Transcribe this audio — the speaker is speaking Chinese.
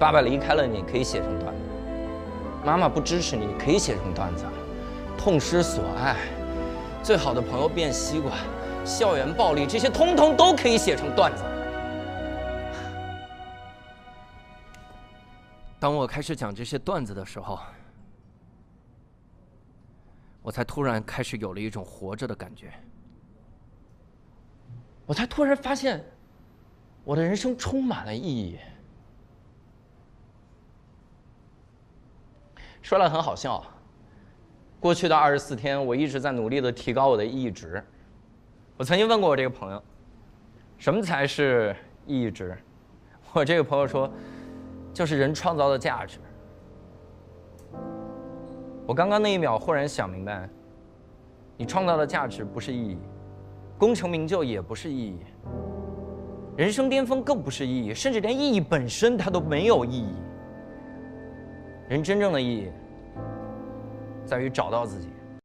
爸爸离开了你，可以写成段子；妈妈不支持你，可以写成段子；痛失所爱，最好的朋友变西瓜，校园暴力，这些通通都可以写成段子。当我开始讲这些段子的时候，我才突然开始有了一种活着的感觉。我才突然发现，我的人生充满了意义。说来很好笑，过去的24天，我一直在努力地提高我的意义值。我曾经问过我这个朋友，什么才是意义值？我这个朋友说，就是人创造的价值。我刚刚那一秒忽然想明白，你创造的价值不是意义，功成名就也不是意义，人生巅峰更不是意义，甚至连意义本身它都没有意义。人真正的意义在于找到自己。